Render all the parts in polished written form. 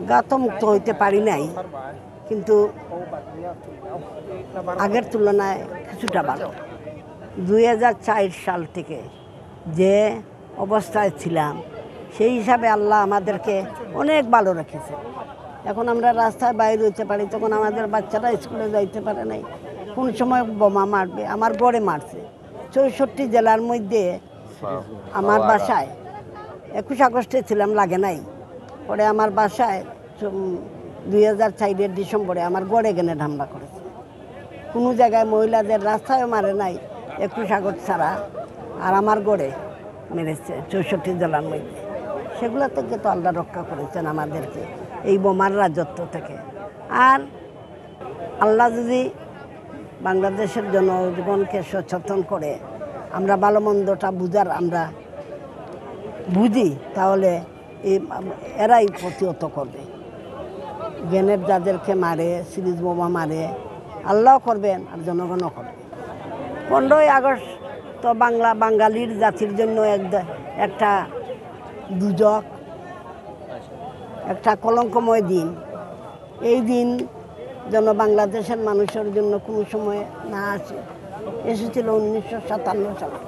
আঘাতমুক্ত হইতে পারি নাই, কিন্তু আগের তুলনায় কিছুটা ভালো। 2004 সাল থেকে যে অবস্থায় ছিলাম সেই হিসাবে আল্লাহ আমাদেরকে অনেক ভালো রেখেছে। এখন আমরা রাস্তায় বাইরে হইতে পারি, তখন আমাদের বাচ্চারা স্কুলে যাইতে পারে নাই। কোন সময় বোমা মারবে, আমার গড়ে মারছে। 64 জেলার মধ্যে আমার বাসায় 21 আগস্টে ছিলাম, লাগে নাই। পরে আমার বাসায় 2004 ডিসেম্বরে আমার গড়ে গেনে হামলা করেছে। কোনো জায়গায় মহিলাদের রাস্তায়ও মারে নাই 21 আগস্ট ছাড়া, আর আমার গড়ে মেরেছে 64 জেলার মধ্যে। সেগুলো থেকে তো আল্লাহ রক্ষা করেছেন আমাদেরকে এই বোমার রাজত্ব থেকে। আর আল্লাহ যদি বাংলাদেশের জনগণকে সচেতন করে আমরা ভালো মন্দটা বুঝার আমরা বুঝি, তাহলে এরাই প্রতিহত করবে। গ্রেনেড যাদেরকে মারে, সিরিজ বোমা মারে, আল্লাহ করবেন আর জনগণও করবে। 15ই আগস্ট তো বাঙালির জাতির জন্য একটা দুজক, একটা কলঙ্কময় দিন। এই দিন যেন বাংলাদেশের মানুষের জন্য কোনো সময় না আসে। এসেছিল 1957 সালে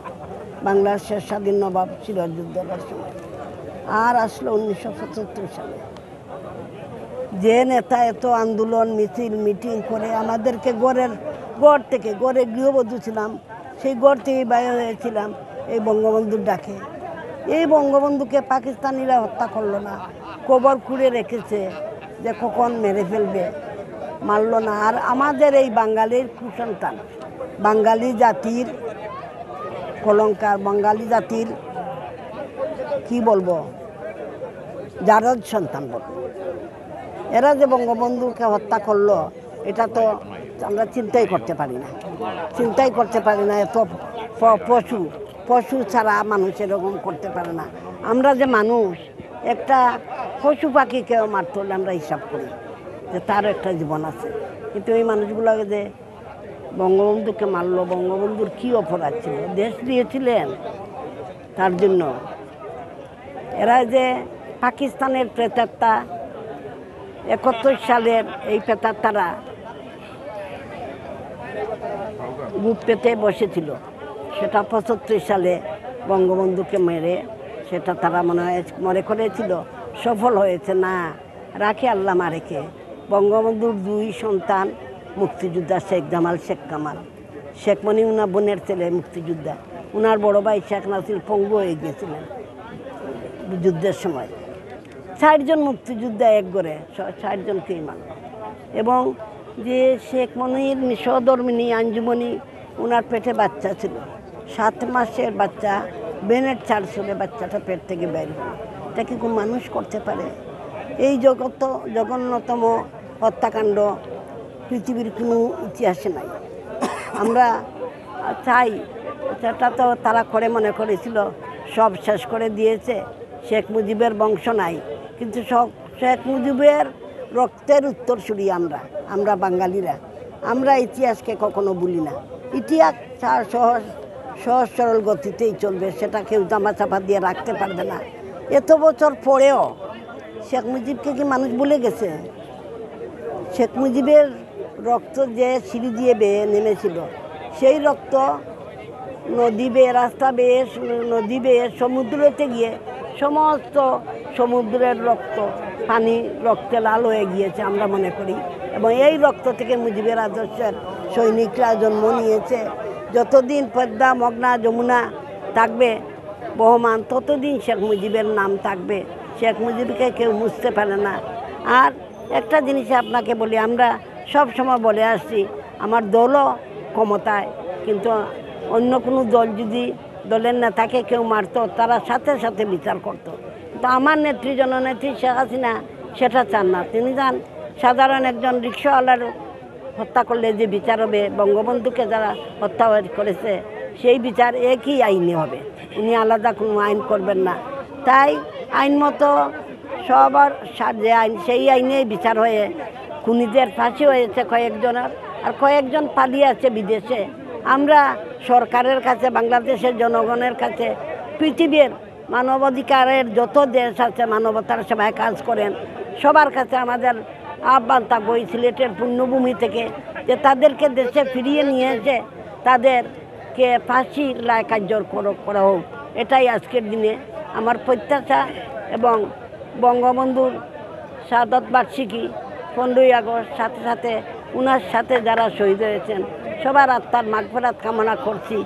বাংলার শেষ স্বাধীন নবাব সিরাজউদ্দৌলার সময়, আর আসলো 1975 সালে। যে নেতা এত আন্দোলন মিছিল মিটিং করে আমাদেরকে গড় থেকে, গড়ে গৃহবধূ ছিলাম, সেই গড় থেকে বাইরে হয়েছিলাম এই বঙ্গবন্ধুর ডাকে। এই বঙ্গবন্ধুকে পাকিস্তানিরা হত্যা করলো না, কবর খুঁড়ে রেখেছে যে কখন মেরে ফেলবে, মারল না। আর আমাদের এই বাঙালির কুসন্তান, বাঙালি জাতির কলঙ্কার, বাঙালি জাতির কি বলবো, জারদ সন্তান বলবো, এরা যে বঙ্গবন্ধুকে হত্যা করলো, এটা তো আমরা চিন্তাই করতে পারি না। এত পশু ছাড়া মানুষ এরকম করতে পারে না। আমরা যে মানুষ, একটা পশু পাখিকেও মারতে হলে আমরা হিসাব করি যে তার একটা জীবন আছে, কিন্তু এই মানুষগুলোকে যে বঙ্গবন্ধুকে মারলো, বঙ্গবন্ধুর কী অপরাধ ছিল, দেশ দিয়েছিলেন তার জন্য। এরা যে পাকিস্তানের প্রেতাত্মা, 71 সালের এই প্রেতাত্মারা বুক পেতে বসেছিল, সেটা 75 সালে বঙ্গবন্ধুকে মেরে সেটা তারা মনে হয় মনে করেছিল সফল হয়েছে। না, রাখে আল্লাহ মারেকে। বঙ্গবন্ধুর 2 সন্তান মুক্তিযোদ্ধা, শেখ জামাল, শেখ কামাল। শেখ মনি উনার বোনের ছেলে মুক্তিযোদ্ধা, উনার বড় ভাই শেখ নাসির পঙ্গু হয়ে গিয়েছিলেন যুদ্ধের সময়। 60 জন মুক্তিযোদ্ধা এক গড়ে 60 জনকেই মারল। এবং যে শেখ মনির সহধর্মিনী আঞ্জুমনি, ওনার পেটে বাচ্চা ছিল, 7 মাসের বাচ্চা, বেনেট চার্জে বাচ্চাটা পেট থেকে বের হলো। এটা কি কোনো মানুষ করতে পারে? এই জঘন্যতম হত্যাকাণ্ড পৃথিবীর কোনো ইতিহাসে নাই। আমরা চাই, সেটা তো তারা করে মনে করেছিল সব শেষ করে দিয়েছে, শেখ মুজিবের বংশ নাই, কিন্তু শেখ মুজিবের রক্তের উত্তরসূরি আমরা বাঙালিরা। আমরা ইতিহাসকে কখনো ভুলি না। ইতিহাস সহজ সরল গতিতেই চলবে, সেটা কেউ জামাচাপা দিয়ে রাখতে পারবে না। এত বছর পরেও শেখ মুজিবকে কি মানুষ ভুলে গেছে? শেখ মুজিবের রক্ত যে সিঁড়ি দিয়ে বেয়ে নেমেছিল, সেই রক্ত নদী বেয়ে, রাস্তা বেয়ে, নদী বেয়ে সমুদ্রতে গিয়ে সমস্ত সমুদ্রের পানি রক্তে লাল হয়ে গিয়েছে আমরা মনে করি। এবং এই রক্ত থেকে মুজিবের আদর্শের সৈনিকরা জন্ম নিয়েছে। যতদিন পদ্মা, মগনা, যমুনা থাকবে বহমান, ততদিন শেখ মুজিবের নাম থাকবে। শেখ মুজিবকে কেউ মুছতে পারে না। আর একটা জিনিস আপনাকে বলি, আমরা সব সময় বলে আসছি, আমার দলও ক্ষমতায়, কিন্তু অন্য কোনো দল যদি দলের নেতাকে কেউ মারত, তারা সাথে সাথে বিচার করত। তো আমার নেত্রী, জননেত্রী শেখ হাসিনা সেটা চান না। তিনি চান সাধারণ একজন রিক্সাওয়ালার হত্যা করলে যে বিচার হবে, বঙ্গবন্ধুকে যারা হত্যা করেছে সেই বিচার একই আইনে হবে, উনি আলাদা কোনো আইন করবেন না। তাই আইন মতো সবার যে আইন, সেই আইনেই বিচার হয়ে খুনিদের ফাঁসি হয়েছে কয়েকজনের, আর কয়েকজন পালিয়ে আছে বিদেশে। আমরা সরকারের কাছে, বাংলাদেশের জনগণের কাছে, পৃথিবীর মানবাধিকারের যত দেশ আছে মানবতার সেবায় কাজ করেন সবার কাছে আমাদের আহ্বান থাকবো এই সিলেটের পুণ্যভূমি থেকে যে তাদেরকে দেশে ফিরিয়ে নিয়ে এসে তাদেরকে ফাঁসির রায় কার্যকর করা হোক। এটাই আজকের দিনে আমার প্রত্যাশা। এবং বঙ্গবন্ধুর শাহাদত বার্ষিকী 15ই আগস্ট সাথে সাথে উনার সাথে যারা শহীদ হয়েছেন সবার আত্মার মাগফিরাত কামনা করছি।